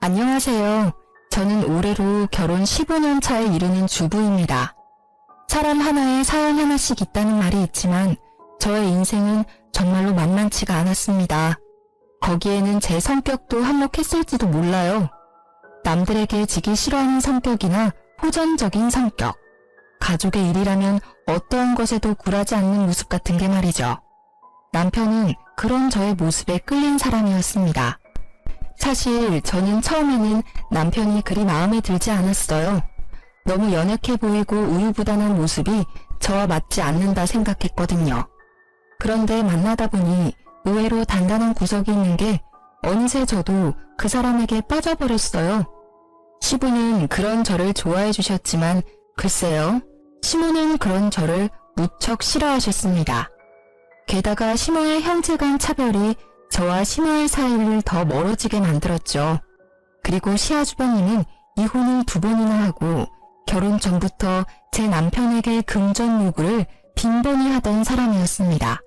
안녕하세요. 저는 올해로 결혼 15년 차에 이르는 주부입니다. 사람 하나에 사연 하나씩 있다는 말이 있지만 저의 인생은 정말로 만만치가 않았습니다. 거기에는 제 성격도 한몫했을지도 몰라요. 남들에게 지기 싫어하는 성격이나 호전적인 성격, 가족의 일이라면 어떠한 것에도 굴하지 않는 모습 같은 게 말이죠. 남편은 그런 저의 모습에 끌린 사람이었습니다. 사실 저는 처음에는 남편이 그리 마음에 들지 않았어요. 너무 연약해 보이고 우유부단한 모습이 저와 맞지 않는다 생각했거든요. 그런데 만나다 보니 의외로 단단한 구석이 있는 게 어느새 저도 그 사람에게 빠져버렸어요. 시부는 그런 저를 좋아해 주셨지만 글쎄요, 시모는 그런 저를 무척 싫어하셨습니다. 게다가 시모의 형제 간 차별이 저와 시모의 사이를 더 멀어지게 만들었죠. 그리고 시아주버님은 이혼을 2번이나 하고 결혼 전부터 제 남편에게 금전 요구를 빈번히 하던 사람이었습니다.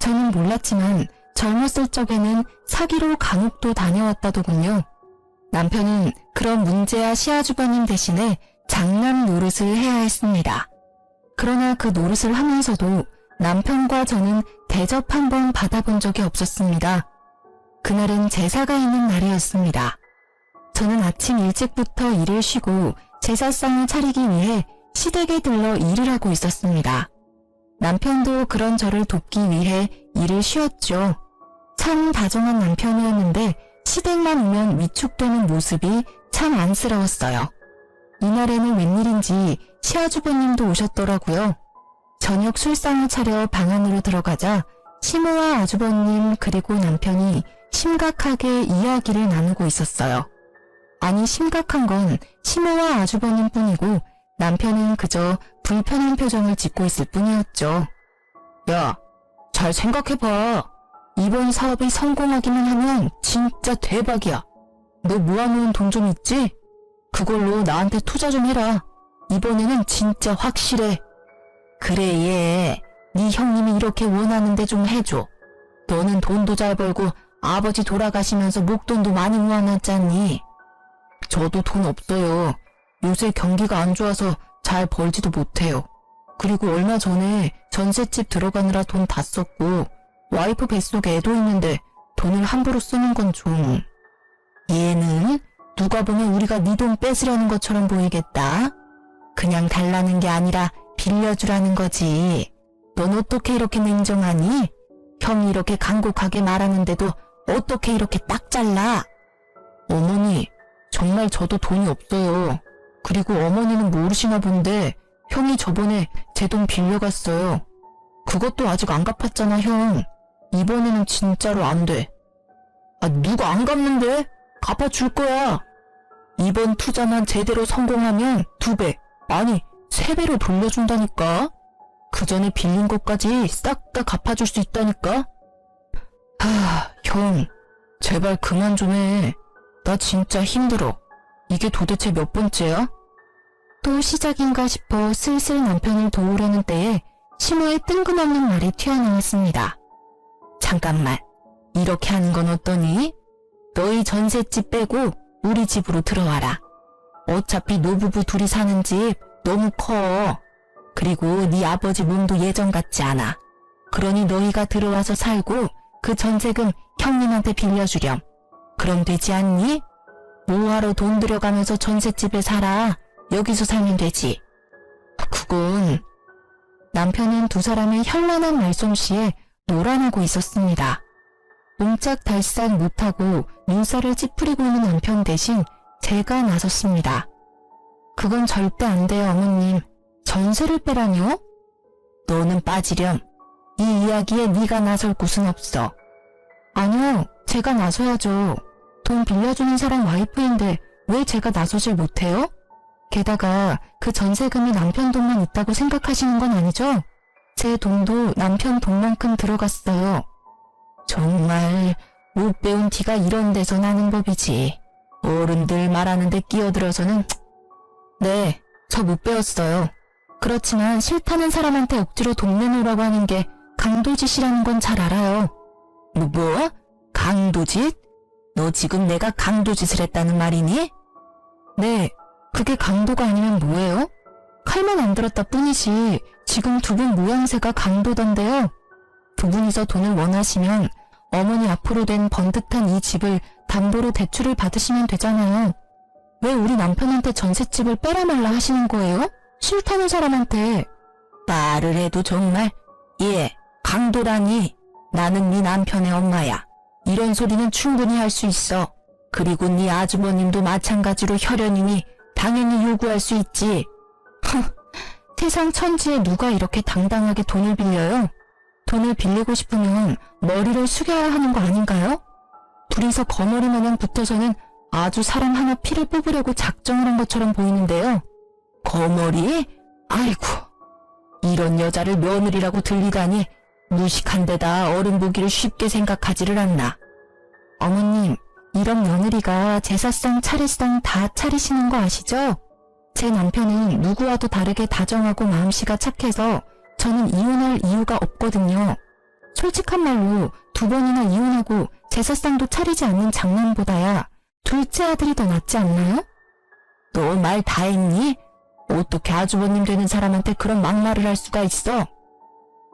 저는 몰랐지만 젊었을 적에는 사기로 감옥도 다녀왔다더군요. 남편은 그런 문제아 시아주버님 대신에 장남 노릇을 해야 했습니다. 그러나 그 노릇을 하면서도 남편과 저는 대접 한 번 받아본 적이 없었습니다. 그날은 제사가 있는 날이었습니다. 저는 아침 일찍부터 일을 쉬고 제사상을 차리기 위해 시댁에 들러 일을 하고 있었습니다. 남편도 그런 저를 돕기 위해 일을 쉬었죠. 참 다정한 남편이었는데 시댁만 오면 위축되는 모습이 참 안쓰러웠어요. 이날에는 웬일인지 시아주버님도 오셨더라고요. 저녁 술상을 차려 방 안으로 들어가자 시모와 아주버님 그리고 남편이 심각하게 이야기를 나누고 있었어요. 아니, 심각한 건 시모와 아주버님 뿐이고 남편은 그저 불편한 표정을 짓고 있을 뿐이었죠. 야, 잘 생각해봐. 이번 사업이 성공하기만 하면 진짜 대박이야. 너 모아놓은 돈 좀 있지? 그걸로 나한테 투자 좀 해라. 이번에는 진짜 확실해. 그래, 얘. 네 형님이 이렇게 원하는데 좀 해줘. 너는 돈도 잘 벌고 아버지 돌아가시면서 목돈도 많이 모아놨잖니. 저도 돈 없어요. 요새 경기가 안 좋아서 잘 벌지도 못해요. 그리고 얼마 전에 전셋집 들어가느라 돈 다 썼고 와이프 뱃속에 애도 있는데 돈을 함부로 쓰는 건 좀... 얘는 누가 보면 우리가 네 돈 뺏으려는 것처럼 보이겠다. 그냥 달라는 게 아니라 빌려주라는 거지. 넌 어떻게 이렇게 냉정하니? 형이 이렇게 간곡하게 말하는데도 어떻게 이렇게 딱 잘라? 어머니, 정말 저도 돈이 없어요. 그리고 어머니는 모르시나 본데 형이 저번에 제 돈 빌려갔어요. 그것도 아직 안 갚았잖아, 형. 이번에는 진짜로 안 돼. 아, 누가 안 갚는데? 갚아줄 거야. 이번 투자만 제대로 성공하면 2배, 아니 3배로 돌려준다니까. 그 전에 빌린 것까지 싹 다 갚아줄 수 있다니까. 형, 제발 그만 좀 해. 나 진짜 힘들어. 이게 도대체 몇 번째야? 또 시작인가 싶어 슬슬 남편을 도우려는 때에 시모의 뜬금없는 말이 튀어나왔습니다. 잠깐만, 이렇게 하는 건 어떠니? 너희 전셋집 빼고 우리 집으로 들어와라. 어차피 노부부 둘이 사는 집 너무 커. 그리고 네 아버지 몸도 예전 같지 않아. 그러니 너희가 들어와서 살고 그 전세금 형님한테 빌려주렴. 그럼 되지 않니? 뭐하러 돈 들여가면서 전셋집에 살아. 여기서 살면 되지. 그건... 남편은 두 사람의 현란한 말솜씨에 놀아나고 있었습니다. 옴짝달싹 못하고 눈살을 찌푸리고 있는 남편 대신 제가 나섰습니다. 그건 절대 안 돼요, 어머님. 전세를 빼라뇨? 너는 빠지렴. 이 이야기에 네가 나설 곳은 없어. 아니요, 제가 나서야죠. 돈 빌려주는 사람 와이프인데 왜 제가 나서질 못해요? 게다가 그 전세금이 남편 돈만 있다고 생각하시는 건 아니죠? 제 돈도 남편 돈만큼 들어갔어요. 정말 못 배운 티가 이런 데서 나는 법이지. 어른들 말하는데 끼어들어서는... 네, 저 못 배웠어요. 그렇지만 싫다는 사람한테 억지로 돈 내놓으라고 하는 게 강도짓이라는 건 잘 알아요. 뭐? 강도짓? 너 지금 내가 강도짓을 했다는 말이니? 네, 그게 강도가 아니면 뭐예요? 칼만 안 들었다 뿐이지 지금 두 분 모양새가 강도던데요. 두 분이서 돈을 원하시면 어머니 앞으로 된 번듯한 이 집을 담보로 대출을 받으시면 되잖아요. 왜 우리 남편한테 전셋집을 빼라 말라 하시는 거예요? 싫다는 사람한테. 말을 해도 정말. 예, 강도라니. 나는 네 남편의 엄마야. 이런 소리는 충분히 할 수 있어. 그리고 네 아주버님도 마찬가지로 혈연이니 당연히 요구할 수 있지. 세상 천지에 누가 이렇게 당당하게 돈을 빌려요? 돈을 빌리고 싶으면 머리를 숙여야 하는 거 아닌가요? 둘이서 거머리 마냥 붙어서는 아주 사람 하나 피를 뽑으려고 작정을 한 것처럼 보이는데요. 거머리? 아이고, 이런 여자를 며느리라고 들리다니 무식한 데다 어른 보기를 쉽게 생각하지를 않나. 어머님, 이런 며느리가 제사상 차례상 다 차리시는 거 아시죠? 제 남편은 누구와도 다르게 다정하고 마음씨가 착해서 저는 이혼할 이유가 없거든요. 솔직한 말로 2번이나 이혼하고 제사상도 차리지 않는 장남보다야 둘째 아들이 더 낫지 않나요? 너 말 다 했니? 어떻게 아주버님 되는 사람한테 그런 막말을 할 수가 있어?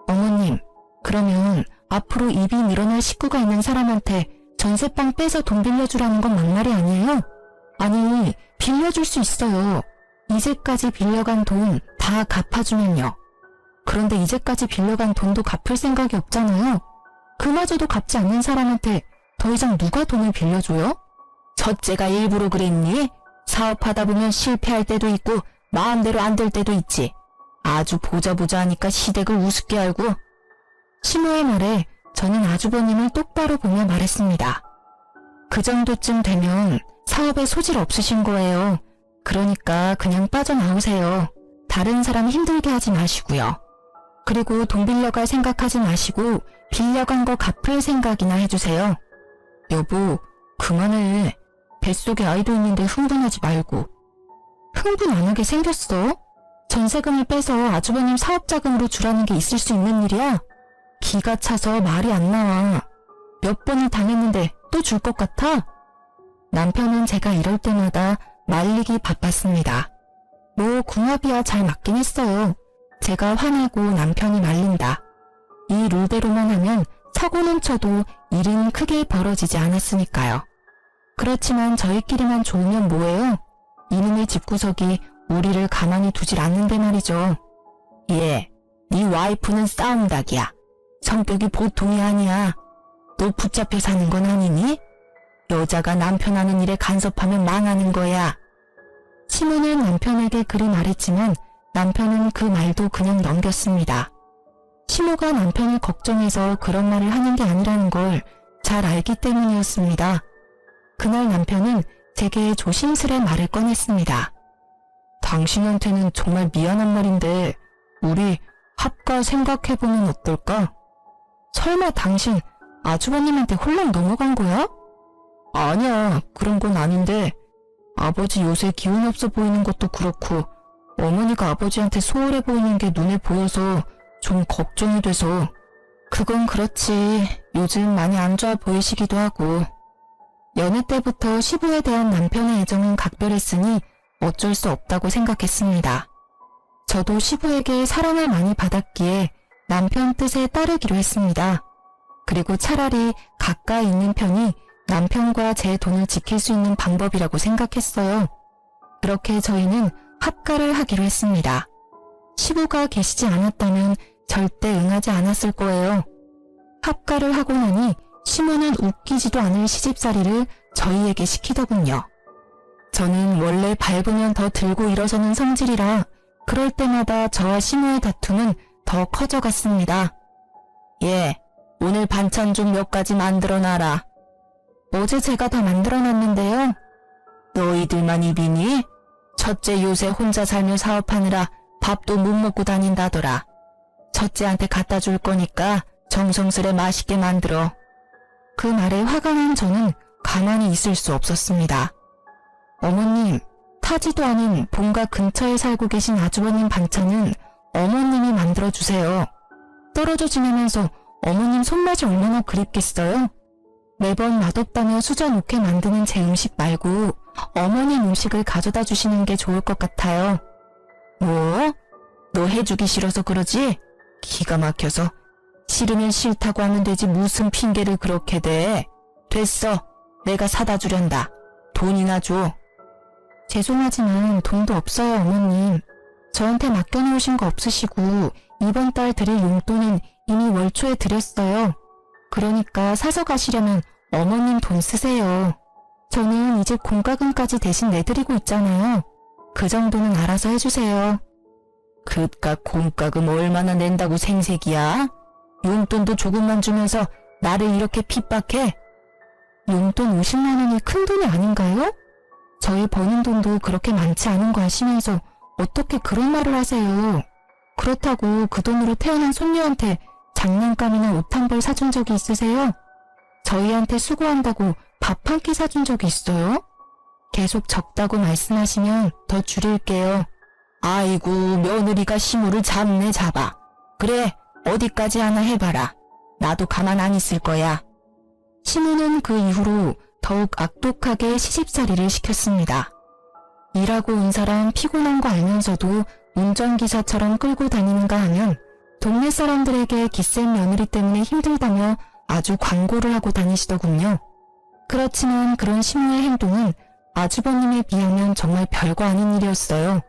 어머님, 그러면 앞으로 입이 늘어날 식구가 있는 사람한테 전세방 빼서 돈 빌려주라는 건 막말이 아니에요? 아니, 빌려줄 수 있어요. 이제까지 빌려간 돈 다 갚아주면요. 그런데 이제까지 빌려간 돈도 갚을 생각이 없잖아요. 그마저도 갚지 않는 사람한테 더 이상 누가 돈을 빌려줘요? 첫째가 일부러 그랬니? 사업하다 보면 실패할 때도 있고 마음대로 안 될 때도 있지. 아주 보자 하니까 시댁을 우습게 알고. 시모의 말에 저는 아주버님을 똑바로 보며 말했습니다. 그 정도쯤 되면 사업에 소질 없으신 거예요. 그러니까 그냥 빠져나오세요. 다른 사람 힘들게 하지 마시고요. 그리고 돈 빌려갈 생각하지 마시고 빌려간 거 갚을 생각이나 해주세요. 여보, 그만해. 뱃속에 아이도 있는데 흥분하지 말고. 흥분 안 하게 생겼어? 전세금을 빼서 아주버님 사업자금으로 주라는 게 있을 수 있는 일이야? 기가 차서 말이 안 나와. 몇 번을 당했는데 또 줄 것 같아? 남편은 제가 이럴 때마다 말리기 바빴습니다. 뭐 궁합이야 잘 맞긴 했어요. 제가 화내고 남편이 말린다. 이 룰대로만 하면 사고는 쳐도 일은 크게 벌어지지 않았으니까요. 그렇지만 저희끼리만 좋으면 뭐예요? 이놈의 집구석이 우리를 가만히 두질 않는데 말이죠. 예, 네 와이프는 싸움닭이야. 성격이 보통이 아니야. 너 붙잡혀 사는 건 아니니? 여자가 남편 하는 일에 간섭하면 망하는 거야. 시모는 남편에게 그리 말했지만 남편은 그 말도 그냥 넘겼습니다. 시모가 남편을 걱정해서 그런 말을 하는 게 아니라는 걸 잘 알기 때문이었습니다. 그날 남편은 제게 조심스레 말을 꺼냈습니다. 당신한테는 정말 미안한 말인데 우리 합가 생각해보면 어떨까? 설마 당신 아주버님한테 홀랑 넘어간 거야? 아니야, 그런 건 아닌데 아버지 요새 기운 없어 보이는 것도 그렇고 어머니가 아버지한테 소홀해 보이는 게 눈에 보여서 좀 걱정이 돼서. 그건 그렇지. 요즘 많이 안 좋아 보이시기도 하고. 연애 때부터 시부에 대한 남편의 애정은 각별했으니 어쩔 수 없다고 생각했습니다. 저도 시부에게 사랑을 많이 받았기에 남편 뜻에 따르기로 했습니다. 그리고 차라리 가까이 있는 편이 남편과 제 돈을 지킬 수 있는 방법이라고 생각했어요. 그렇게 저희는 합가를 하기로 했습니다. 시부가 계시지 않았다면 절대 응하지 않았을 거예요. 합가를 하고 나니 시모는 웃기지도 않을 시집살이를 저희에게 시키더군요. 저는 원래 밟으면 더 들고 일어서는 성질이라 그럴 때마다 저와 시모의 다툼은 더 커져갔습니다. 예, 오늘 반찬 좀 몇 가지 만들어놔라. 어제 제가 다 만들어놨는데요. 너희들만 입이니? 첫째 요새 혼자 살며 사업하느라 밥도 못 먹고 다닌다더라. 첫째한테 갖다 줄 거니까 정성스레 맛있게 만들어. 그 말에 화가 난 저는 가만히 있을 수 없었습니다. 어머님, 타지도 않은 본가 근처에 살고 계신 아주버님 반찬은 어머님이 만들어주세요. 떨어져 지내면서 어머님 손맛이 얼마나 그립겠어요? 매번 맛없다며 수저놓게 만드는 제 음식 말고 어머님 음식을 가져다 주시는 게 좋을 것 같아요. 뭐? 너 해주기 싫어서 그러지? 기가 막혀서. 싫으면 싫다고 하면 되지 무슨 핑계를 그렇게 대. 됐어. 내가 사다 주련다. 돈이나 줘. 죄송하지만 돈도 없어요, 어머님. 저한테 맡겨놓으신 거 없으시고 이번 달 드릴 용돈은 이미 월초에 드렸어요. 그러니까 사서 가시려면 어머님 돈 쓰세요. 저는 이제 공과금까지 대신 내드리고 있잖아요. 그 정도는 알아서 해주세요. 그깟 공과금 얼마나 낸다고 생색이야? 용돈도 조금만 주면서 나를 이렇게 핍박해? 용돈 50만 원이 큰 돈이 아닌가요? 저희 버는 돈도 그렇게 많지 않은 거 아시면서 어떻게 그런 말을 하세요? 그렇다고 그 돈으로 태어난 손녀한테 장난감이나 옷 한 벌 사준 적이 있으세요? 저희한테 수고한다고 밥 한 끼 사준 적이 있어요? 계속 적다고 말씀하시면 더 줄일게요. 아이고, 며느리가 시무를 잡네 잡아. 그래, 어디까지 하나 해봐라. 나도 가만 안 있을 거야. 시무는 그 이후로 더욱 악독하게 시집살이를 시켰습니다. 일하고 온 사람 피곤한 거 알면서도 운전기사처럼 끌고 다니는가 하면 동네 사람들에게 기센 며느리 때문에 힘들다며 아주 광고를 하고 다니시더군요. 그렇지만 그런 시무의 행동은 아주버님에 비하면 정말 별거 아닌 일이었어요.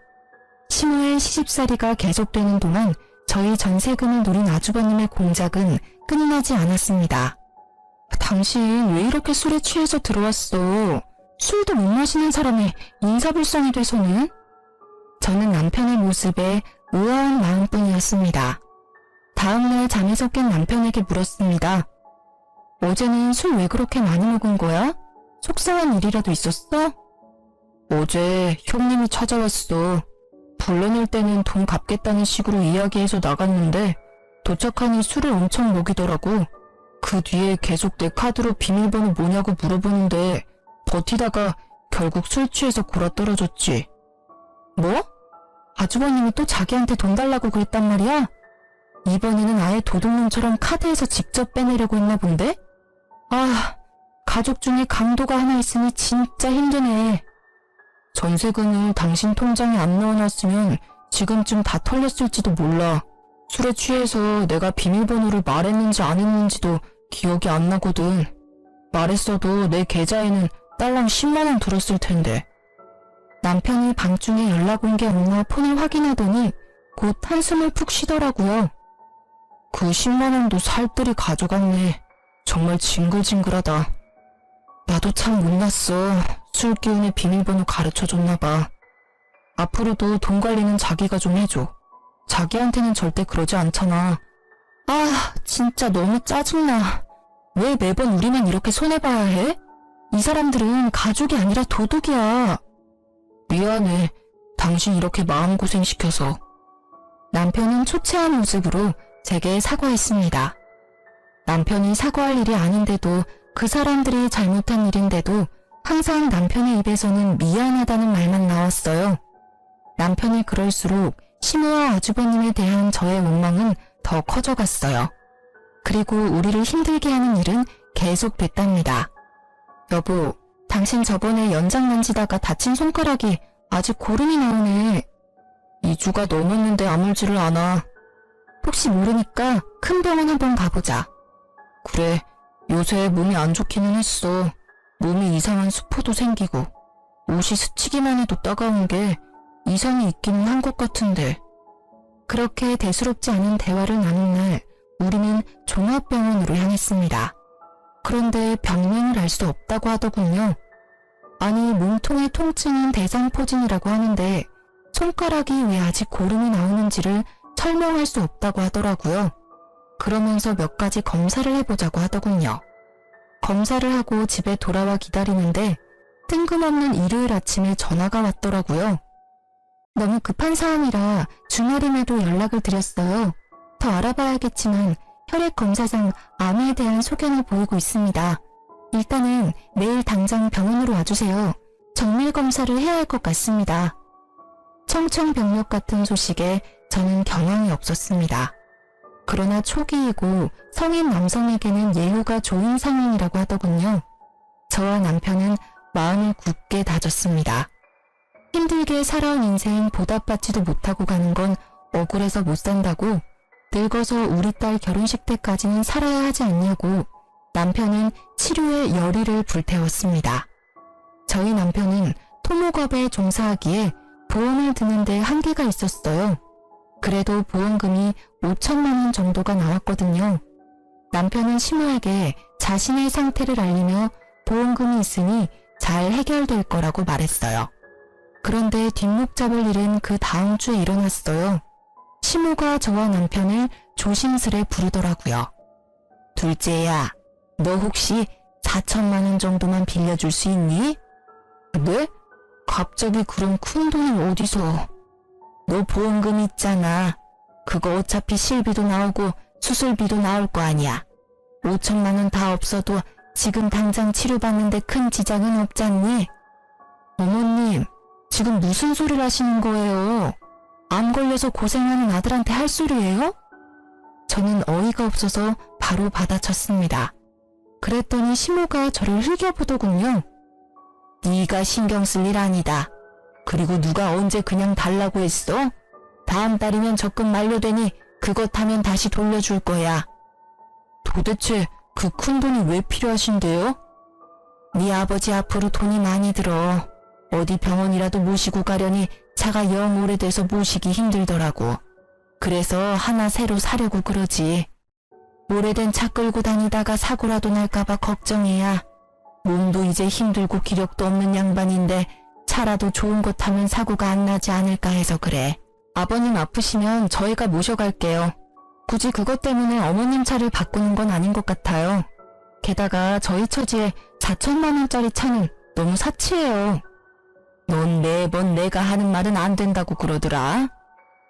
시무의 시집살이가 계속되는 동안 저희 전세금을 노린 아주버님의 공작은 끊이지 않았습니다. 당신 왜 이렇게 술에 취해서 들어왔어? 술도 못 마시는 사람의 인사불성이 돼서는? 저는 남편의 모습에 의아한 마음뿐이었습니다. 다음날 잠에서 깬 남편에게 물었습니다. 어제는 술 왜 그렇게 많이 먹은 거야? 속상한 일이라도 있었어? 어제 형님이 찾아왔어. 불러낼 때는 돈 갚겠다는 식으로 이야기해서 나갔는데 도착하니 술을 엄청 먹이더라고. 그 뒤에 계속 내 카드로 비밀번호 뭐냐고 물어보는데 버티다가 결국 술 취해서 골아떨어졌지. 뭐? 아주버님이 또 자기한테 돈 달라고 그랬단 말이야? 이번에는 아예 도둑놈처럼 카드에서 직접 빼내려고 했나 본데? 아, 가족 중에 강도가 하나 있으니 진짜 힘드네. 전세금을 당신 통장에 안 넣어놨으면 지금쯤 다 털렸을지도 몰라. 술에 취해서 내가 비밀번호를 말했는지 안 했는지도 기억이 안 나거든. 말했어도 내 계좌에는 딸랑 10만 원 들었을 텐데. 남편이 밤중에 연락 온 게 없나 폰을 확인하더니 곧 한숨을 푹 쉬더라고요. 그 10만 원도 살뜰히 가져갔네. 정말 징글징글하다. 나도 참 못났어. 술 기운에 비밀번호 가르쳐줬나 봐. 앞으로도 돈 관리는 자기가 좀 해줘. 자기한테는 절대 그러지 않잖아. 아, 진짜 너무 짜증나. 왜 매번 우리만 이렇게 손해봐야 해? 이 사람들은 가족이 아니라 도둑이야. 미안해. 당신 이렇게 마음고생 시켜서. 남편은 초췌한 모습으로 제게 사과했습니다. 남편이 사과할 일이 아닌데도 그 사람들이 잘못한 일인데도 항상 남편의 입에서는 미안하다는 말만 나왔어요. 남편이 그럴수록 시무와 아주버님에 대한 저의 원망은 더 커져갔어요. 그리고 우리를 힘들게 하는 일은 계속됐답니다. 여보, 당신 저번에 연장 만지다가 다친 손가락이 아직 고름이 나오네. 2주가 넘었는데 아물지를 않아. 혹시 모르니까 큰 병원 한번 가보자. 그래, 요새 몸이 안 좋기는 했어. 몸이 이상한 수포도 생기고 옷이 스치기만 해도 따가운 게 이상이 있기는 한 것 같은데. 그렇게 대수롭지 않은 대화를 나눈 날 우리는 종합병원으로 향했습니다. 그런데 병명을 알 수 없다고 하더군요. 아니, 몸통의 통증은 대상포진이라고 하는데 손가락이 왜 아직 고름이 나오는지를 설명할 수 없다고 하더라고요. 그러면서 몇 가지 검사를 해보자고 하더군요. 검사를 하고 집에 돌아와 기다리는데 뜬금없는 일요일 아침에 전화가 왔더라고요. 너무 급한 사안이라 주말임에도 연락을 드렸어요. 더 알아봐야겠지만 혈액 검사상 암에 대한 소견을 보이고 있습니다. 일단은 내일 당장 병원으로 와주세요. 정밀 검사를 해야 할 것 같습니다. 청천벽력 같은 소식에 저는 경황이 없었습니다. 그러나 초기이고 성인 남성에게는 예후가 좋은 상황이라고 하더군요. 저와 남편은 마음을 굳게 다졌습니다. 힘들게 살아온 인생 보답받지도 못하고 가는 건 억울해서 못 산다고, 늙어서 우리 딸 결혼식 때까지는 살아야 하지 않냐고 남편은 치료에 열의를 불태웠습니다. 저희 남편은 토목업에 종사하기에 보험을 드는데 한계가 있었어요. 그래도 보험금이 5천만 원 정도가 나왔거든요. 남편은 시모에게 자신의 상태를 알리며 보험금이 있으니 잘 해결될 거라고 말했어요. 그런데 뒷목 잡을 일은 그 다음 주에 일어났어요. 시모가 저와 남편을 조심스레 부르더라고요. 둘째야, 너 혹시 4천만 원 정도만 빌려줄 수 있니? 네? 갑자기 그런 큰 돈을 어디서? 너 보험금 있잖아. 그거 어차피 실비도 나오고 수술비도 나올 거 아니야. 5천만 원 다 없어도 지금 당장 치료받는데 큰 지장은 없잖니? 어머님, 지금 무슨 소리를 하시는 거예요? 암 걸려서 고생하는 아들한테 할 소리예요? 저는 어이가 없어서 바로 받아쳤습니다. 그랬더니 시모가 저를 흘겨보더군요. 네가 신경 쓸 일 아니다. 그리고 누가 언제 그냥 달라고 했어? 다음 달이면 적금 만료되니 그것 하면 다시 돌려줄 거야. 도대체 그 큰 돈이 왜 필요하신데요? 네 아버지 앞으로 돈이 많이 들어. 어디 병원이라도 모시고 가려니 차가 영 오래돼서 모시기 힘들더라고. 그래서 하나 새로 사려고 그러지. 오래된 차 끌고 다니다가 사고라도 날까봐 걱정이야. 몸도 이제 힘들고 기력도 없는 양반인데 차라도 좋은 것 타면 사고가 안 나지 않을까 해서 그래. 아버님 아프시면 저희가 모셔갈게요. 굳이 그것 때문에 어머님 차를 바꾸는 건 아닌 것 같아요. 게다가 저희 처지에 4천만 원짜리 차는 너무 사치해요. 넌 매번 내가 하는 말은 안 된다고 그러더라.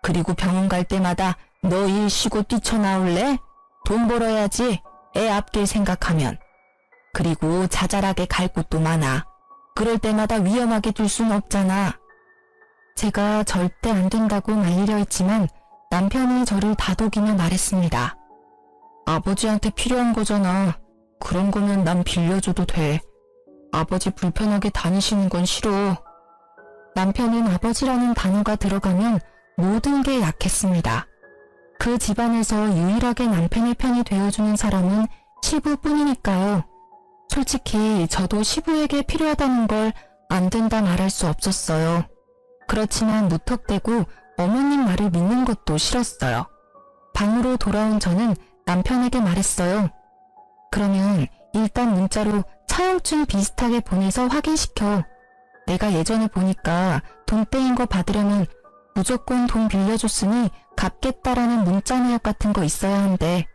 그리고 병원 갈 때마다 너 일 쉬고 뛰쳐나올래? 돈 벌어야지. 애 앞길 생각하면. 그리고 자잘하게 갈 곳도 많아. 그럴 때마다 위험하게 둘 순 없잖아. 제가 절대 안 된다고 말리려 했지만 남편이 저를 다독이며 말했습니다. 아버지한테 필요한 거잖아. 그런 거면 난 빌려줘도 돼. 아버지 불편하게 다니시는 건 싫어. 남편은 아버지라는 단어가 들어가면 모든 게 약했습니다. 그 집안에서 유일하게 남편의 편이 되어주는 사람은 시부뿐이니까요. 솔직히 저도 시부에게 필요하다는 걸 안 된다 말할 수 없었어요. 그렇지만 무턱대고 어머님 말을 믿는 것도 싫었어요. 방으로 돌아온 저는 남편에게 말했어요. 그러면 일단 문자로 차용증 비슷하게 보내서 확인시켜. 내가 예전에 보니까 돈 떼인 거 받으려면 무조건 돈 빌려줬으니 갚겠다라는 문자 내역 같은 거 있어야 한대.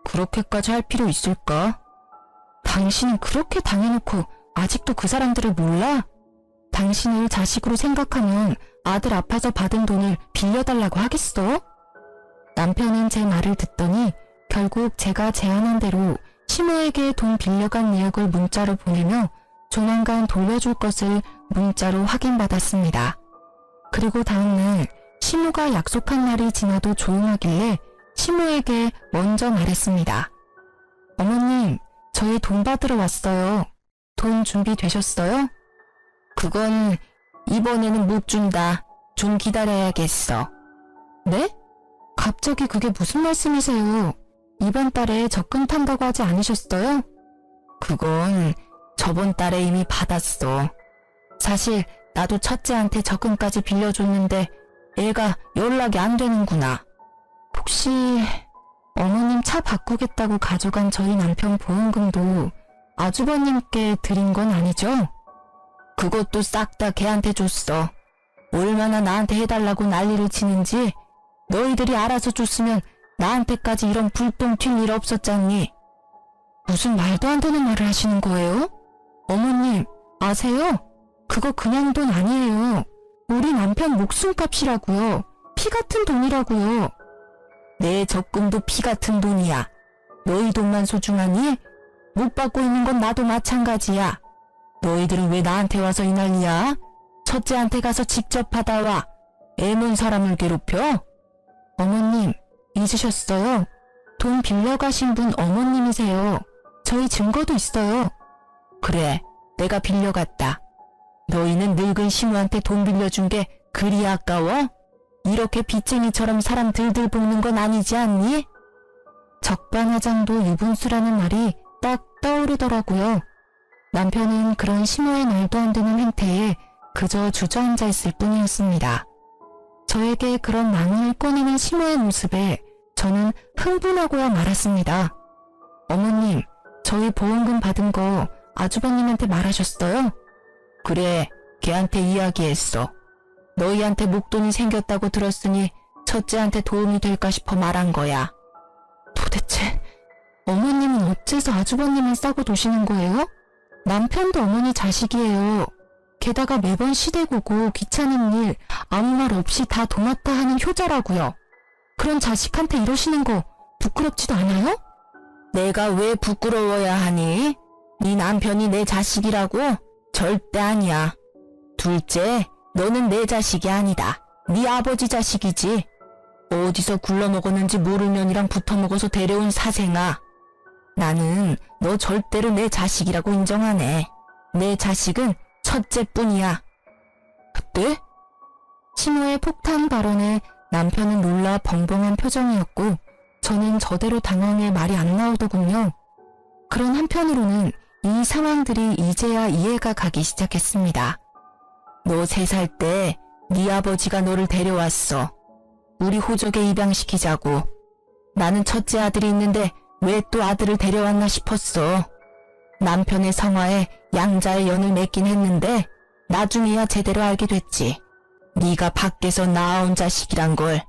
그렇게까지 할 필요 있을까? 당신은 그렇게 당해놓고 아직도 그 사람들을 몰라? 당신을 자식으로 생각하면 아들 아파서 받은 돈을 빌려달라고 하겠어? 남편은 제 말을 듣더니 결국 제가 제안한 대로 시모에게 돈 빌려간 내역을 문자로 보내며 조만간 돌려줄 것을 문자로 확인받았습니다. 그리고 다음날 시모가 약속한 날이 지나도 조용하길래 시모에게 먼저 말했습니다. 어머님, 저희 돈 받으러 왔어요. 돈 준비되셨어요? 그건 이번에는 못 준다. 좀 기다려야겠어. 네? 갑자기 그게 무슨 말씀이세요? 이번 달에 적금 탄다고 하지 않으셨어요? 그건 저번 달에 이미 받았어. 사실 나도 첫째한테 적금까지 빌려줬는데 애가 연락이 안 되는구나. 혹시 어머님 차 바꾸겠다고 가져간 저희 남편 보험금도 아주버님께 드린 건 아니죠? 그것도 싹 다 걔한테 줬어. 얼마나 나한테 해달라고 난리를 치는지 너희들이 알아서 줬으면 나한테까지 이런 불똥 튈 일 없었잖니. 무슨 말도 안 되는 말을 하시는 거예요? 어머님, 아세요? 그거 그냥 돈 아니에요. 우리 남편 목숨값이라고요. 피 같은 돈이라고요. 내 적금도 피 같은 돈이야. 너희 돈만 소중하니? 못 받고 있는 건 나도 마찬가지야. 너희들은 왜 나한테 와서 이 난리야? 첫째한테 가서 직접 받아와. 애먼 사람을 괴롭혀? 어머님, 잊으셨어요? 돈 빌려가신 분 어머님이세요. 저희 증거도 있어요. 그래, 내가 빌려갔다. 너희는 늙은 시무한테 돈 빌려준 게 그리 아까워? 이렇게 빚쟁이처럼 사람 들들 볶는 건 아니지 않니? 적반하장도 유분수라는 말이 딱 떠오르더라고요. 남편은 그런 시무의 말도 안 되는 행태에 그저 주저앉아 있을 뿐이었습니다. 저에게 그런 망을 꺼내는 시무의 모습에 저는 흥분하고야 말았습니다. 어머님, 저희 보험금 받은 거 아주버님한테 말하셨어요? 그래, 걔한테 이야기했어. 너희한테 목돈이 생겼다고 들었으니 첫째한테 도움이 될까 싶어 말한 거야. 도대체 어머님은 어째서 아주버님을 싸고 도시는 거예요? 남편도 어머니 자식이에요. 게다가 매번 시대고고 귀찮은 일 아무 말 없이 다 도맡아 하는 효자라고요. 그런 자식한테 이러시는 거 부끄럽지도 않아요? 내가 왜 부끄러워야 하니? 네 남편이 내 자식이라고? 절대 아니야. 둘째, 너는 내 자식이 아니다. 네 아버지 자식이지. 어디서 굴러먹었는지 모르면이랑 붙어먹어서 데려온 사생아. 나는 너 절대로 내 자식이라고 인정 안 해. 내 자식은 첫째뿐이야. 그때? 시무의 폭탄 발언에 남편은 놀라 벙벙한 표정이었고 저는 저대로 당황해 말이 안 나오더군요. 그런 한편으로는 이 상황들이 이제야 이해가 가기 시작했습니다. 너 3살 때 네 아버지가 너를 데려왔어. 우리 호적에 입양시키자고. 나는 첫째 아들이 있는데 왜 또 아들을 데려왔나 싶었어. 남편의 성화에 양자의 연을 맺긴 했는데 나중에야 제대로 알게 됐지. 네가 밖에서 낳아온 자식이란 걸.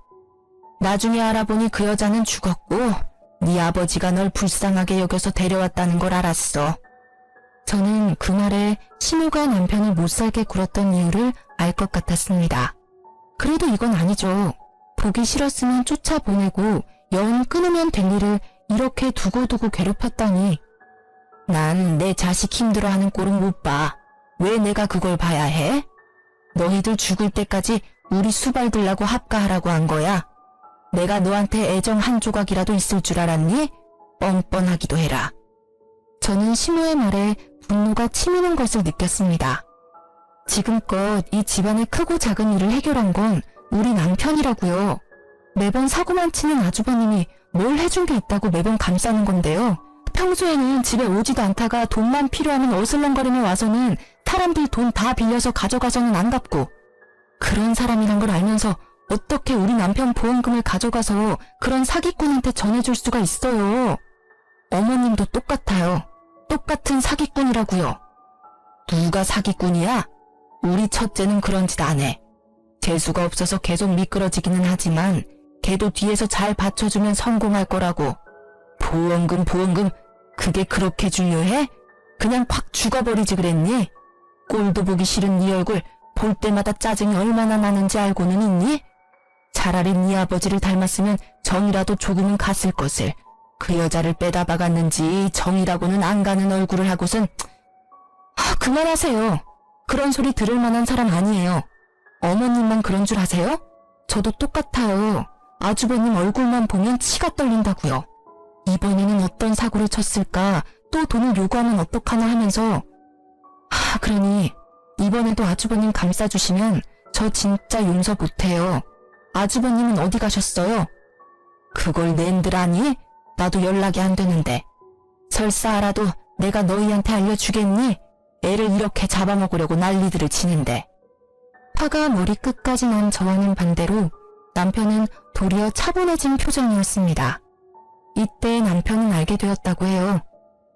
나중에 알아보니 그 여자는 죽었고 네 아버지가 널 불쌍하게 여겨서 데려왔다는 걸 알았어. 저는 그 말에 시무가 남편을 못살게 굴었던 이유를 알 것 같았습니다. 그래도 이건 아니죠. 보기 싫었으면 쫓아보내고 연 끊으면 될 일을 이렇게 두고두고 괴롭혔다니. 난 내 자식 힘들어하는 꼴은 못 봐. 왜 내가 그걸 봐야 해? 너희들 죽을 때까지 우리 수발 들라고 합가하라고 한 거야. 내가 너한테 애정 한 조각이라도 있을 줄 알았니? 뻔뻔하기도 해라. 저는 시무의 말에 분노가 치미는 것을 느꼈습니다. 지금껏 이 집안의 크고 작은 일을 해결한 건 우리 남편이라고요. 매번 사고만 치는 아주버님이 뭘 해준 게 있다고 매번 감싸는 건데요. 평소에는 집에 오지도 않다가 돈만 필요하면 어슬렁거리며 와서는 사람들 돈 다 빌려서 가져가서는 안 갚고, 그런 사람이란 걸 알면서 어떻게 우리 남편 보험금을 가져가서 그런 사기꾼한테 전해줄 수가 있어요. 어머님도 똑같아요. 똑같은 사기꾼이라고요. 누가 사기꾼이야? 우리 첫째는 그런 짓 안 해. 재수가 없어서 계속 미끄러지기는 하지만 걔도 뒤에서 잘 받쳐주면 성공할 거라고. 보험금 그게 그렇게 중요해? 그냥 콱 죽어버리지 그랬니? 꼴도 보기 싫은 네 얼굴 볼 때마다 짜증이 얼마나 나는지 알고는 있니? 차라리 네 아버지를 닮았으면 정이라도 조금은 갔을 것을. 그 여자를 빼다 박았는지 정이라고는 안 가는 얼굴을 하고선. 그만하세요. 그런 소리 들을 만한 사람 아니에요. 어머님만 그런 줄 아세요? 저도 똑같아요. 아주버님 얼굴만 보면 치가 떨린다고요. 이번에는 어떤 사고를 쳤을까, 또 돈을 요구하면 어떡하나 하면서. 그러니 이번에도 아주버님 감싸주시면 저 진짜 용서 못해요. 아주버님은 어디 가셨어요? 그걸 낸들 아니? 나도 연락이 안 되는데. 설사 알아도 내가 너희한테 알려주겠니? 애를 이렇게 잡아먹으려고 난리들을 치는데. 화가 머리끝까지 난 저와는 반대로 남편은 도리어 차분해진 표정이었습니다. 이때 남편은 알게 되었다고 해요.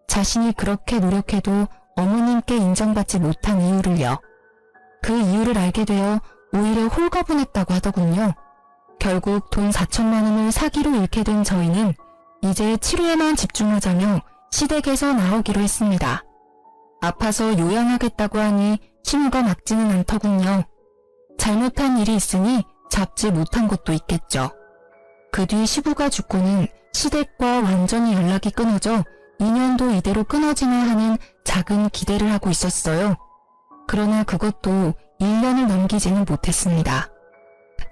자신이 그렇게 노력해도 어머님께 인정받지 못한 이유를요. 그 이유를 알게 되어 오히려 홀가분했다고 하더군요. 결국 돈 4천만 원을 사기로 잃게 된 저희는 이제 치료에만 집중하자며 시댁에서 나오기로 했습니다. 아파서 요양하겠다고 하니 시무가 막지는 않더군요. 잘못한 일이 있으니 잡지 못한 것도 있겠죠. 그 뒤 시부가 죽고는 시댁과 완전히 연락이 끊어져 2년도 이대로 끊어지나 하는 작은 기대를 하고 있었어요. 그러나 그것도 1년을 넘기지는 못했습니다.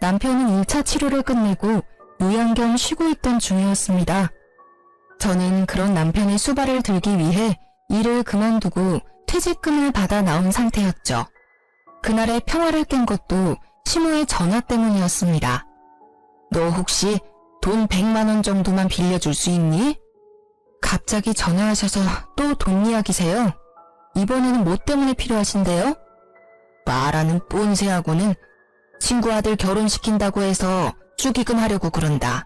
남편은 1차 치료를 끝내고 요양겸 쉬고 있던 중이었습니다. 저는 그런 남편의 수발을 들기 위해 일을 그만두고 퇴직금을 받아 나온 상태였죠. 그날의 평화를 깬 것도 시모의 전화 때문이었습니다. 너 혹시 돈 100만 원 정도만 빌려줄 수 있니? 갑자기 전화하셔서 또 돈 이야기세요? 이번에는 뭐 때문에 필요하신데요? 말하는 꼰세하고는 친구 아들 결혼시킨다고 해서 축의금 하려고 그런다.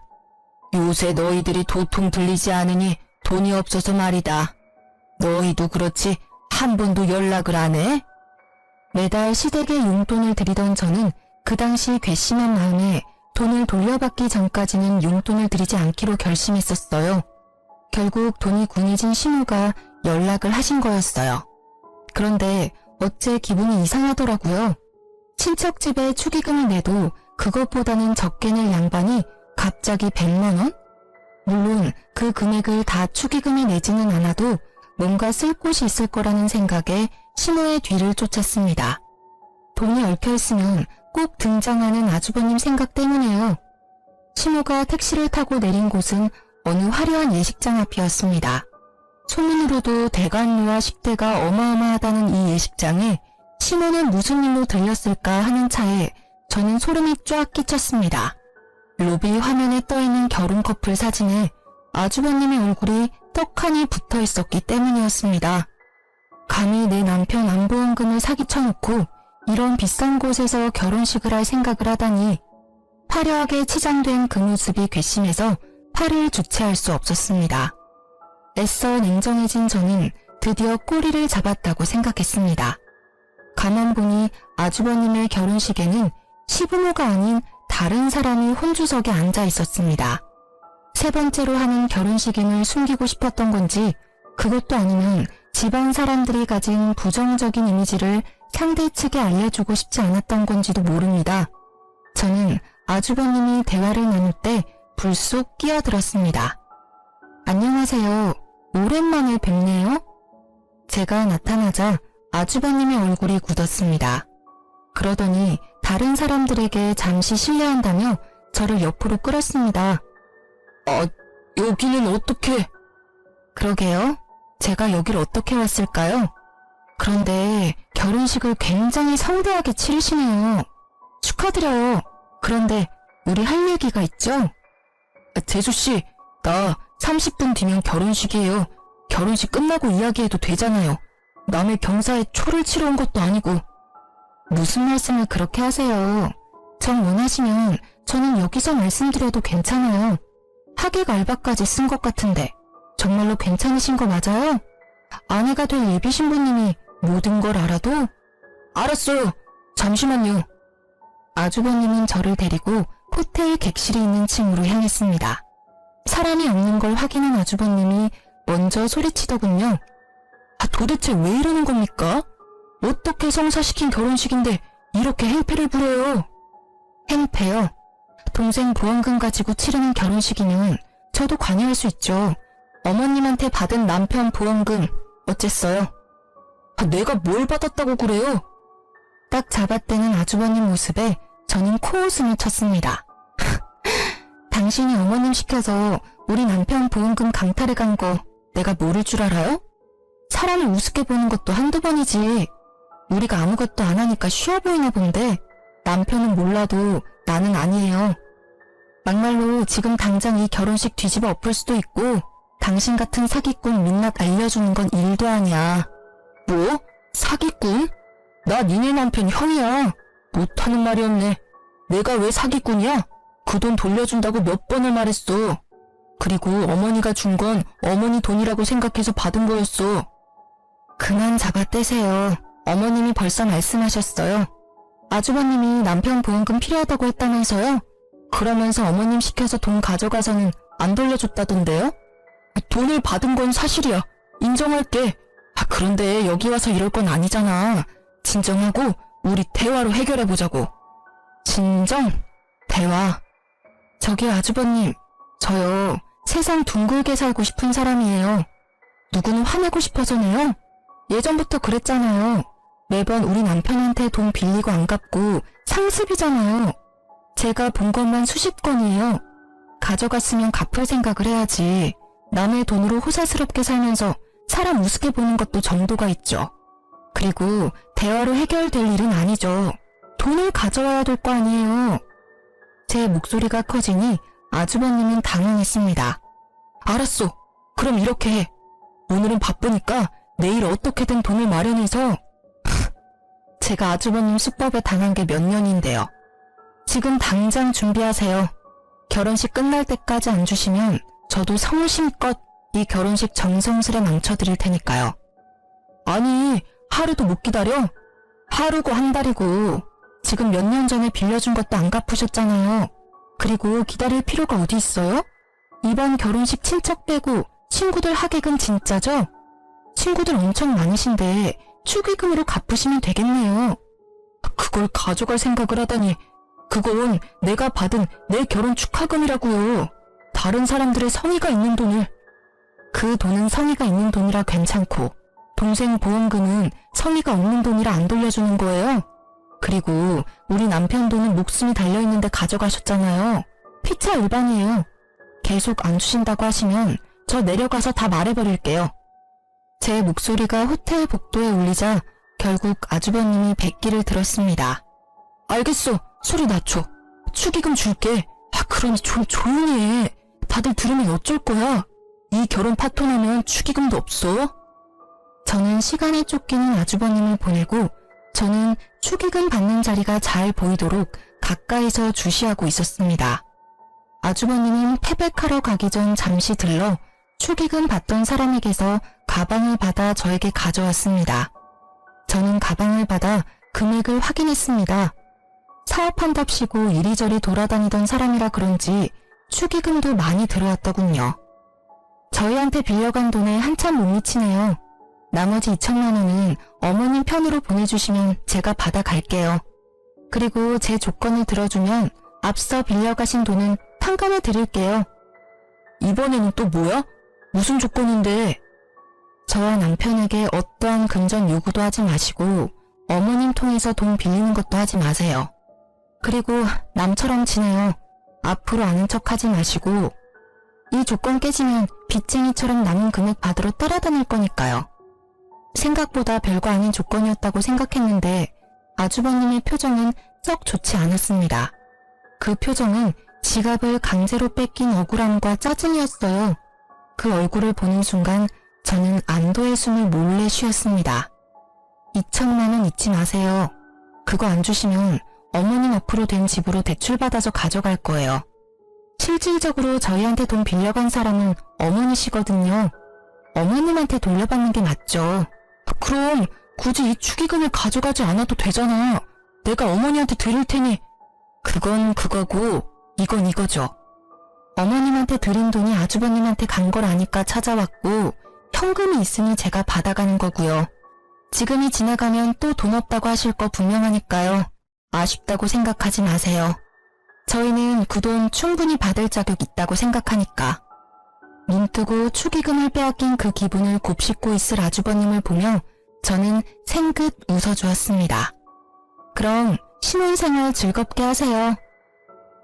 요새 너희들이 도통 들리지 않으니 돈이 없어서 말이다. 너희도 그렇지 한 번도 연락을 안 해? 매달 시댁에 용돈을 드리던 저는 그 당시 괘씸한 마음에 돈을 돌려받기 전까지는 용돈을 드리지 않기로 결심했었어요. 결국 돈이 궁해진 시모가 연락을 하신 거였어요. 그런데 어째 기분이 이상하더라고요. 친척 집에 축의금을 내도 그것보다는 적게 낼 양반이 갑자기 100만 원? 물론 그 금액을 다 축의금에 내지는 않아도 뭔가 쓸 곳이 있을 거라는 생각에 시모의 뒤를 쫓았습니다. 돈이 얽혀있으면 꼭 등장하는 아주버님 생각 때문에요. 시모가 택시를 타고 내린 곳은 어느 화려한 예식장 앞이었습니다. 소문으로도 대관료와 식대가 어마어마하다는 이 예식장에 시모는 무슨 일로 들렸을까 하는 차에 저는 소름이 쫙 끼쳤습니다. 로비 화면에 떠있는 결혼 커플 사진에 아주버님의 얼굴이 떡하니 붙어 있었기 때문이었습니다. 감히 내 남편 안보험금을 사기쳐놓고 이런 비싼 곳에서 결혼식을 할 생각을 하다니 화려하게 치장된 그 모습이 괘씸해서 팔을 주체할 수 없었습니다. 애써 냉정해진 저는 드디어 꼬리를 잡았다고 생각했습니다. 가만 보니 아주버님의 결혼식에는 시부모가 아닌 다른 사람이 혼주석에 앉아 있었습니다. 세 번째로 하는 결혼식임을 숨기고 싶었던 건지 그것도 아니면 집안 사람들이 가진 부정적인 이미지를 상대 측에 알려주고 싶지 않았던 건지도 모릅니다. 저는 아주버님이 대화를 나눌 때 불쑥 끼어들었습니다. 안녕하세요. 오랜만에 뵙네요. 제가 나타나자 아주버님의 얼굴이 굳었습니다. 그러더니 다른 사람들에게 잠시 실례한다며 저를 옆으로 끌었습니다. 여기는 어떻게? 그러게요. 제가 여길 어떻게 왔을까요? 그런데 결혼식을 굉장히 성대하게 치르시네요. 축하드려요. 그런데 우리 할 얘기가 있죠? 재수씨, 나 30분 뒤면 결혼식이에요. 결혼식 끝나고 이야기해도 되잖아요. 남의 경사에 초를 치러 온 것도 아니고. 무슨 말씀을 그렇게 하세요. 정 원하시면 저는 여기서 말씀드려도 괜찮아요. 하객 알바까지 쓴 것 같은데 정말로 괜찮으신 거 맞아요? 아내가 될 예비 신부님이 모든 걸 알아도? 알았어요. 잠시만요. 아주버님은 저를 데리고 호텔 객실이 있는 층으로 향했습니다. 사람이 없는 걸 확인한 아주버님이 먼저 소리치더군요. 도대체 왜 이러는 겁니까? 어떻게 성사시킨 결혼식인데 이렇게 행패를 부려요? 행패요? 동생 보험금 가지고 치르는 결혼식이면 저도 관여할 수 있죠. 어머님한테 받은 남편 보험금 어쨌어요? 내가 뭘 받았다고 그래요? 딱 잡아떼는 아주버님 모습에 저는 코웃음을 쳤습니다. 당신이 어머님 시켜서 우리 남편 보험금 강탈해 간 거 내가 모를 줄 알아요? 사람을 우습게 보는 것도 한두 번이지. 우리가 아무것도 안 하니까 쉬워 보이나 본데 남편은 몰라도 나는 아니에요. 막말로 지금 당장 이 결혼식 뒤집어 엎을 수도 있고 당신 같은 사기꾼 민낯 알려주는 건 일도 아니야. 뭐? 사기꾼? 나 니네 남편 형이야. 못하는 말이 없네. 내가 왜 사기꾼이야? 그 돈 돌려준다고 몇 번을 말했어. 그리고 어머니가 준 건 어머니 돈이라고 생각해서 받은 거였어. 그만 잡아떼세요. 어머님이 벌써 말씀하셨어요. 아주버님이 남편 보험금 필요하다고 했다면서요? 그러면서 어머님 시켜서 돈 가져가서는 안 돌려줬다던데요? 돈을 받은 건 사실이야. 인정할게. 그런데 여기 와서 이럴 건 아니잖아. 진정하고 우리 대화로 해결해보자고. 진정? 대화. 저기 아주버님, 저요. 세상 둥글게 살고 싶은 사람이에요. 누구는 화내고 싶어서네요. 예전부터 그랬잖아요. 매번 우리 남편한테 돈 빌리고 안 갚고 상습이잖아요. 제가 본 것만 수십 건이에요. 가져갔으면 갚을 생각을 해야지. 남의 돈으로 호사스럽게 살면서 사람 우습게 보는 것도 정도가 있죠. 그리고 대화로 해결될 일은 아니죠. 돈을 가져와야 될 거 아니에요. 제 목소리가 커지니 아주버님은 당황했습니다. 알았어. 그럼 이렇게 해. 오늘은 바쁘니까 내일 어떻게든 돈을 마련해서. 제가 아주버님 수법에 당한 게 몇 년인데요. 지금 당장 준비하세요. 결혼식 끝날 때까지 안 주시면 저도 성심껏 이 결혼식 정성스레 망쳐드릴 테니까요. 아니, 하루도 못 기다려? 하루고 한 달이고 지금 몇 년 전에 빌려준 것도 안 갚으셨잖아요. 그리고 기다릴 필요가 어디 있어요? 이번 결혼식 친척 빼고 친구들 하객은 진짜죠? 친구들 엄청 많으신데 축의금으로 갚으시면 되겠네요. 그걸 가져갈 생각을 하다니, 그건 내가 받은 내 결혼 축하금이라고요. 다른 사람들의 성의가 있는 돈을. 그 돈은 성의가 있는 돈이라 괜찮고 동생 보험금은 성의가 없는 돈이라 안 돌려주는 거예요. 그리고 우리 남편 돈은 목숨이 달려있는데 가져가셨잖아요. 피차 일반이에요. 계속 안 주신다고 하시면 저 내려가서 다 말해버릴게요. 제 목소리가 호텔 복도에 울리자 결국 아주버님이 백기를 들었습니다. 알겠어. 소리 낮춰. 축의금 줄게. 그러니 좀 조용히 해. 다들 들으면 어쩔 거야. 이 결혼 파토나면 축의금도 없어. 저는 시간에 쫓기는 아주버님을 보내고 저는 축의금 받는 자리가 잘 보이도록 가까이서 주시하고 있었습니다. 아주버님은 패백하러 가기 전 잠시 들러 축의금 받던 사람에게서 가방을 받아 저에게 가져왔습니다. 저는 가방을 받아 금액을 확인했습니다. 사업한답시고 이리저리 돌아다니던 사람이라 그런지 축의금도 많이 들어왔더군요. 저희한테 빌려간 돈에 한참 못 미치네요. 나머지 2천만 원은 어머님 편으로 보내주시면 제가 받아갈게요. 그리고 제 조건을 들어주면 앞서 빌려가신 돈은 탕감해 드릴게요. 이번에는 또 뭐야? 무슨 조건인데? 저와 남편에게 어떠한 금전 요구도 하지 마시고 어머님 통해서 돈 빌리는 것도 하지 마세요. 그리고 남처럼 지내요. 앞으로 아는 척 하지 마시고 이 조건 깨지면 빚쟁이처럼 남은 금액 받으러 따라다닐 거니까요. 생각보다 별거 아닌 조건이었다고 생각했는데 아주버님의 표정은 썩 좋지 않았습니다. 그 표정은 지갑을 강제로 뺏긴 억울함과 짜증이었어요. 그 얼굴을 보는 순간 저는 안도의 숨을 몰래 쉬었습니다. 2천만 원 잊지 마세요. 그거 안 주시면 어머님 앞으로 된 집으로 대출받아서 가져갈 거예요. 실질적으로 저희한테 돈 빌려간 사람은 어머니시거든요. 어머님한테 돌려받는 게 맞죠. 그럼 굳이 이 축의금을 가져가지 않아도 되잖아. 내가 어머니한테 드릴 테니. 그건 그거고 이건 이거죠. 어머님한테 드린 돈이 아주버님한테 간 걸 아니까 찾아왔고 현금이 있으니 제가 받아가는 거고요. 지금이 지나가면 또 돈 없다고 하실 거 분명하니까요. 아쉽다고 생각하지 마세요. 저희는 그 돈 충분히 받을 자격 있다고 생각하니까. 눈뜨고 축의금을 빼앗긴 그 기분을 곱씹고 있을 아주버님을 보며 저는 생긋 웃어주었습니다. 그럼 신혼생활 즐겁게 하세요.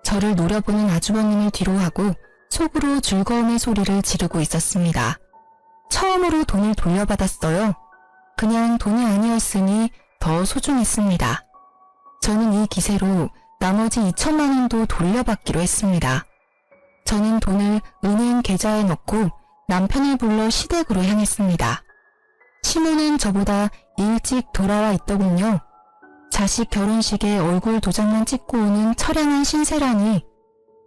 저를 노려보는 아주버님을 뒤로하고 속으로 즐거움의 소리를 지르고 있었습니다. 처음으로 돈을 돌려받았어요. 그냥 돈이 아니었으니 더 소중했습니다. 저는 이 기세로 나머지 2천만 원도 돌려받기로 했습니다. 저는 돈을 은행 계좌에 넣고 남편을 불러 시댁으로 향했습니다. 시모는 저보다 일찍 돌아와 있더군요. 자식 결혼식에 얼굴 도장만 찍고 오는 처량한 신세라니.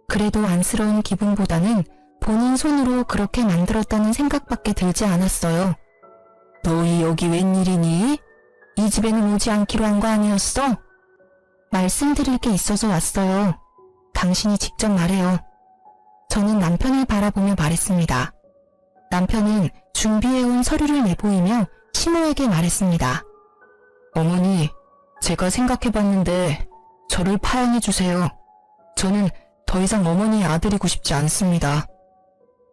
그래도 안쓰러운 기분보다는 본인 손으로 그렇게 만들었다는 생각밖에 들지 않았어요. 너희 여기 웬일이니? 이 집에는 오지 않기로 한 거 아니었어? 말씀드릴 게 있어서 왔어요. 당신이 직접 말해요. 저는 남편을 바라보며 말했습니다. 남편은 준비해온 서류를 내보이며 시모에게 말했습니다. 어머니, 제가 생각해봤는데 저를 파양해주세요. 저는 더 이상 어머니의 아들이고 싶지 않습니다.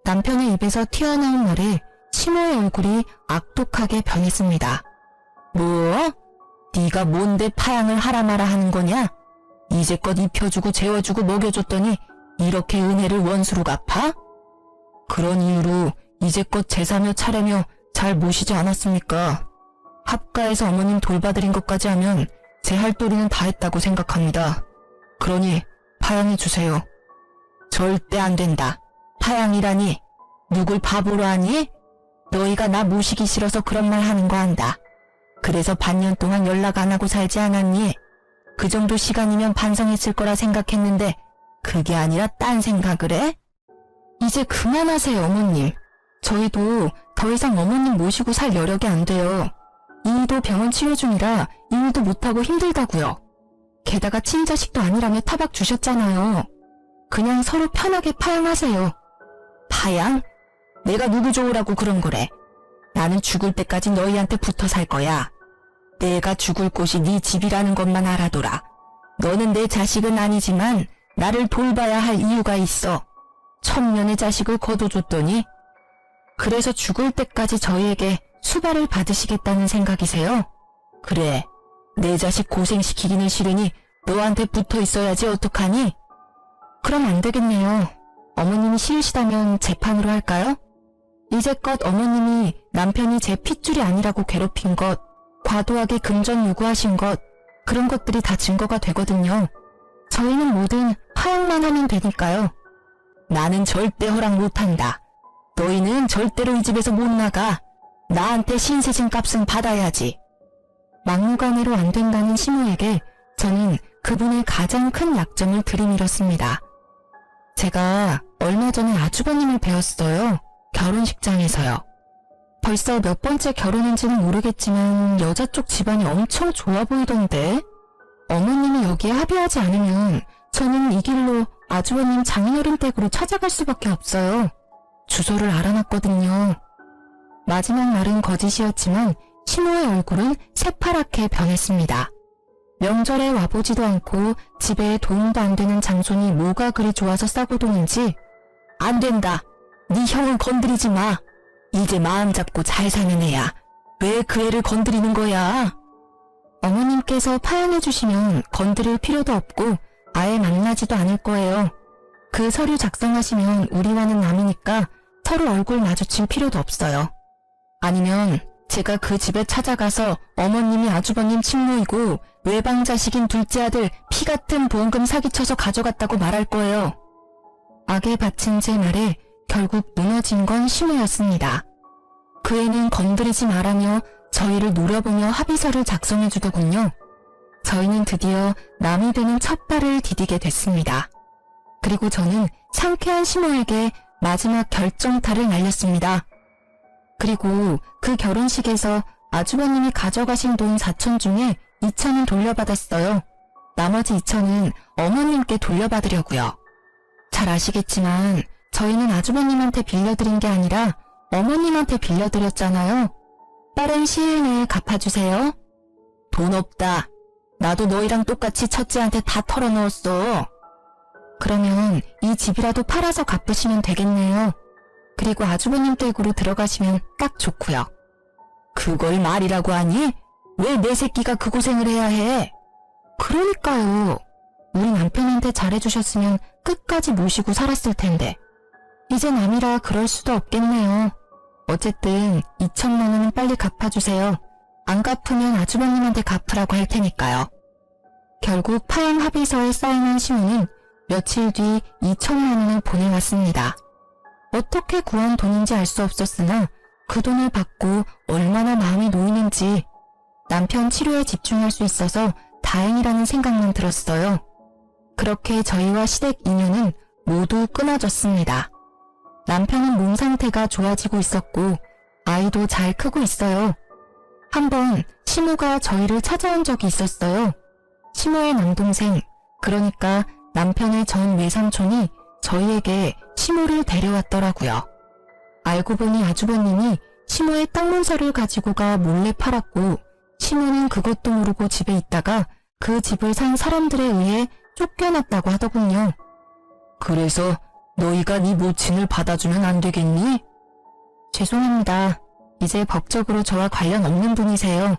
남편의 입에서 튀어나온 말에 시모의 얼굴이 악독하게 변했습니다. 뭐? 네가 뭔데 파양을 하라 마라 하는 거냐? 이제껏 입혀주고 재워주고 먹여줬더니 이렇게 은혜를 원수로 갚아? 그런 이유로 이제껏 제사며 차례며 잘 모시지 않았습니까? 합가에서 어머님 돌봐드린 것까지 하면 제 할 도리는 다 했다고 생각합니다. 그러니 파양해 주세요. 절대 안 된다. 파양이라니. 누굴 바보로 하니? 너희가 나 모시기 싫어서 그런 말 하는 거 안다. 그래서 반년 동안 연락 안 하고 살지 않았니? 그 정도 시간이면 반성했을 거라 생각했는데 그게 아니라 딴 생각을 해? 이제 그만하세요, 어머님. 저희도 더 이상 어머님 모시고 살 여력이 안 돼요. 이미도 병원 치료 중이라 일도 못하고 힘들다고요. 게다가 친자식도 아니라며 타박 주셨잖아요. 그냥 서로 편하게 파양하세요. 파양? 내가 누구 좋으라고 그런 거래. 나는 죽을 때까지 너희한테 붙어 살 거야. 내가 죽을 곳이 네 집이라는 것만 알아둬라. 너는 내 자식은 아니지만 나를 돌봐야 할 이유가 있어. 천년의 자식을 거둬줬더니 그래서 죽을 때까지 저희에게 수발을 받으시겠다는 생각이세요? 그래, 내 자식 고생시키기는 싫으니 너한테 붙어 있어야지 어떡하니? 그럼 안 되겠네요. 어머님이 싫으시다면 재판으로 할까요? 이제껏 어머님이 남편이 제 핏줄이 아니라고 괴롭힌 것, 과도하게 금전 요구하신 것, 그런 것들이 다 증거가 되거든요. 저희는 뭐든 파양만 하면 되니까요. 나는 절대 허락 못한다. 너희는 절대로 이 집에서 못 나가. 나한테 신세진 값은 받아야지. 막무가내로 안 된다는 시모에게 저는 그분의 가장 큰 약점을 들이밀었습니다. 제가 얼마 전에 아주버님을 배웠어요. 결혼식장에서요. 벌써 몇 번째 결혼인지는 모르겠지만 여자 쪽 집안이 엄청 좋아 보이던데 어머님이 여기에 합의하지 않으면 저는 이 길로 아주버님 장인어른 댁으로 찾아갈 수밖에 없어요. 주소를 알아놨거든요. 마지막 말은 거짓이었지만 시모의 얼굴은 새파랗게 변했습니다. 명절에 와보지도 않고 집에 도움도 안 되는 장손이 뭐가 그리 좋아서 싸고 도는지. 안 된다. 네 형을 건드리지 마. 이제 마음 잡고 잘 사는 애야. 왜 그 애를 건드리는 거야? 어머님께서 파양해 주시면 건드릴 필요도 없고 아예 만나지도 않을 거예요. 그 서류 작성하시면 우리와는 남이니까 서로 얼굴 마주칠 필요도 없어요. 아니면 제가 그 집에 찾아가서 어머님이 아주버님 친모이고 외방 자식인 둘째 아들 피 같은 보험금 사기쳐서 가져갔다고 말할 거예요. 악에 바친 제 말에 결국 무너진 건 시모였습니다. 그 애는 건드리지 말라며 저희를 노려보며 합의서를 작성해 주더군요. 저희는 드디어 남이 되는 첫 발을 디디게 됐습니다. 그리고 저는 상쾌한 시모에게 마지막 결정타를 날렸습니다. 그리고 그 결혼식에서 아주버님이 가져가신 돈 4천 중에 2천은 돌려받았어요. 나머지 2천은 어머님께 돌려받으려고요. 잘 아시겠지만 저희는 아주버님한테 빌려드린 게 아니라 어머님한테 빌려드렸잖아요. 빠른 시일 내에 갚아주세요. 돈 없다. 나도 너희랑 똑같이 첫째한테 다 털어넣었어. 그러면 이 집이라도 팔아서 갚으시면 되겠네요. 그리고 아주버님 댁으로 들어가시면 딱 좋고요. 그걸 말이라고 하니? 왜 내 새끼가 그 고생을 해야 해? 그러니까요. 우리 남편한테 잘해주셨으면 끝까지 모시고 살았을 텐데. 이제 남이라 그럴 수도 없겠네요. 어쨌든 2천만 원은 빨리 갚아주세요. 안 갚으면 아주버님한테 갚으라고 할 테니까요. 결국 파양 합의서에 사인한 시모는 며칠 뒤 2천만 원을 보내왔습니다. 어떻게 구한 돈인지 알 수 없었으나 그 돈을 받고 얼마나 마음이 놓이는지 남편 치료에 집중할 수 있어서 다행이라는 생각만 들었어요. 그렇게 저희와 시댁 인연은 모두 끊어졌습니다. 남편은 몸 상태가 좋아지고 있었고 아이도 잘 크고 있어요. 한번 시모가 저희를 찾아온 적이 있었어요. 시모의 남동생, 그러니까 남편의 전 외삼촌이 저희에게 시모를 데려왔더라고요. 알고 보니 아주버님이 시모의 땅 문서를 가지고 가 몰래 팔았고 시모는 그것도 모르고 집에 있다가 그 집을 산 사람들에 의해 쫓겨났다고 하더군요. 그래서 너희가 네 모친을 받아주면 안 되겠니? 죄송합니다. 이제 법적으로 저와 관련 없는 분이세요.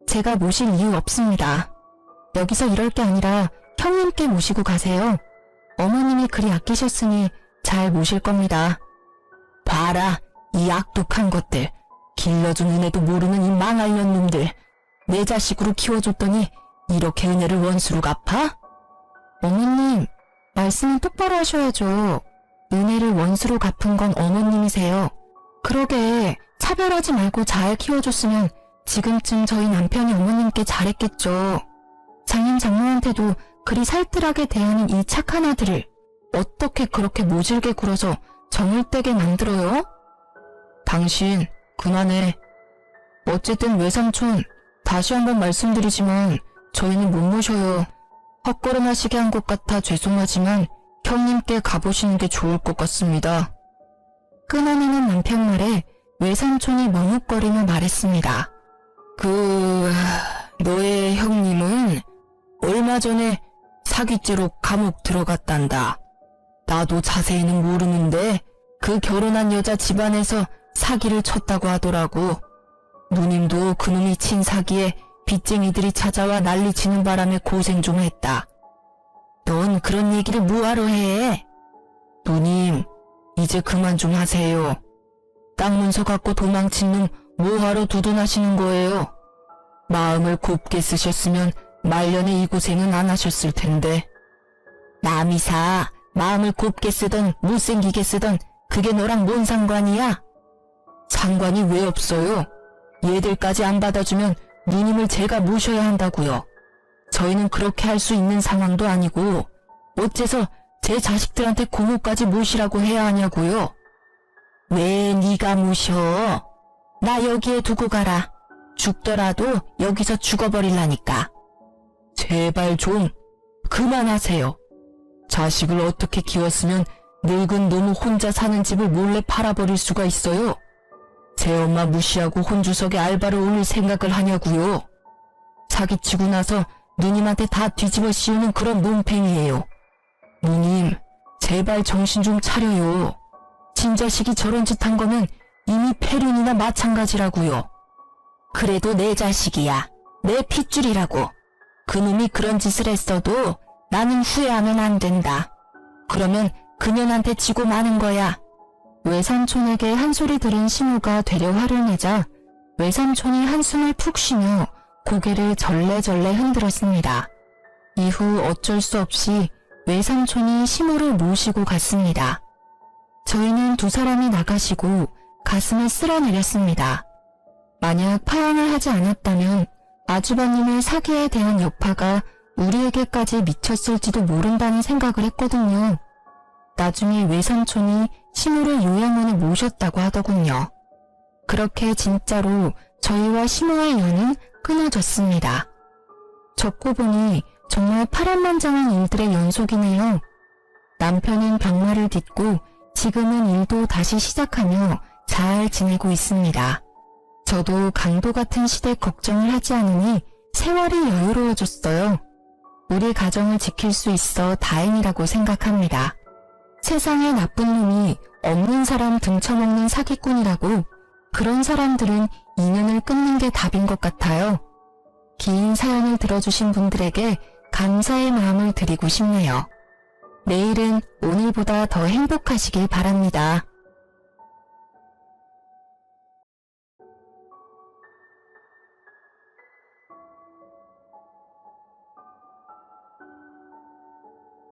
제가 모실 이유 없습니다. 여기서 이럴 게 아니라 형님께 모시고 가세요. 어머님이 그리 아끼셨으니 잘 모실 겁니다. 봐라, 이 악독한 것들. 길러준 은혜도 모르는 이 망할 년놈들. 내 자식으로 키워줬더니 이렇게 은혜를 원수로 갚아? 어머님, 말씀은 똑바로 하셔야죠. 은혜를 원수로 갚은 건 어머님이세요. 그러게 차별하지 말고 잘 키워줬으면 지금쯤 저희 남편이 어머님께 잘했겠죠. 장인 장모한테도 그리 살뜰하게 대하는 이 착한 아들을 어떻게 그렇게 모질게 굴어서 정을 떼게 만들어요? 당신 그만해. 어쨌든 외삼촌, 다시 한번 말씀드리지만 저희는 못 모셔요. 헛걸음하시게 한 것 같아 죄송하지만 형님께 가보시는 게 좋을 것 같습니다. 끊어내는 남편 말에 외삼촌이 머뭇거리며 말했습니다. 너의 형님은 얼마 전에 사기죄로 감옥 들어갔단다. 나도 자세히는 모르는데 그 결혼한 여자 집안에서 사기를 쳤다고 하더라고. 누님도 그놈이 친 사기에 빚쟁이들이 찾아와 난리치는 바람에 고생 좀 했다. 넌 그런 얘기를 뭐하러 해? 누님, 이제 그만 좀 하세요. 땅 문서 갖고 도망친 놈 뭐하러 두둔하시는 거예요? 마음을 곱게 쓰셨으면 말년에 이 고생은 안 하셨을 텐데. 남이사, 마음을 곱게 쓰던 못생기게 쓰던 그게 너랑 뭔 상관이야? 상관이 왜 없어요? 얘들까지 안 받아주면 누님을 제가 모셔야 한다고요. 저희는 그렇게 할 수 있는 상황도 아니고 어째서 제 자식들한테 고모까지 모시라고 해야 하냐고요. 왜 네가 모셔? 나 여기에 두고 가라. 죽더라도 여기서 죽어버릴라니까. 제발 좀 그만하세요. 자식을 어떻게 키웠으면 늙은 놈 혼자 사는 집을 몰래 팔아버릴 수가 있어요? 제 엄마 무시하고 혼주석에 알바를 올릴 생각을 하냐고요. 사기치고 나서 누님한테 다 뒤집어 씌우는 그런 몸팽이에요. 누님, 제발 정신 좀 차려요. 친자식이 저런 짓 한 거면 이미 폐륜이나 마찬가지라고요. 그래도 내 자식이야. 내 핏줄이라고. 그놈이 그런 짓을 했어도 나는 후회하면 안 된다. 그러면 그년한테 지고 마는 거야. 외삼촌에게 한 소리 들은 시무가 되려 화를 내자 외삼촌이 한숨을 푹 쉬며 고개를 절레절레 흔들었습니다. 이후 어쩔 수 없이 외삼촌이 시무를 모시고 갔습니다. 저희는 두 사람이 나가시고 가슴을 쓸어내렸습니다. 만약 파양을 하지 않았다면 아주버님의 사기에 대한 여파가 우리에게까지 미쳤을지도 모른다는 생각을 했거든요. 나중에 외삼촌이 시무를 요양원에 모셨다고 하더군요. 그렇게 진짜로 저희와 시무의 연은 끊어졌습니다. 적고 보니 정말 파란만장한 일들의 연속이네요. 남편은 병마를 딛고 지금은 일도 다시 시작하며 잘 지내고 있습니다. 저도 강도 같은 시댁 걱정을 하지 않으니 세월이 여유로워졌어요. 우리 가정을 지킬 수 있어 다행이라고 생각합니다. 세상에 나쁜 놈이 없는 사람 등쳐먹는 사기꾼이라고 그런 사람들은 인연을 끊는 게 답인 것 같아요. 긴 사연을 들어주신 분들에게 감사의 마음을 드리고 싶네요. 내일은 오늘보다 더 행복하시길 바랍니다.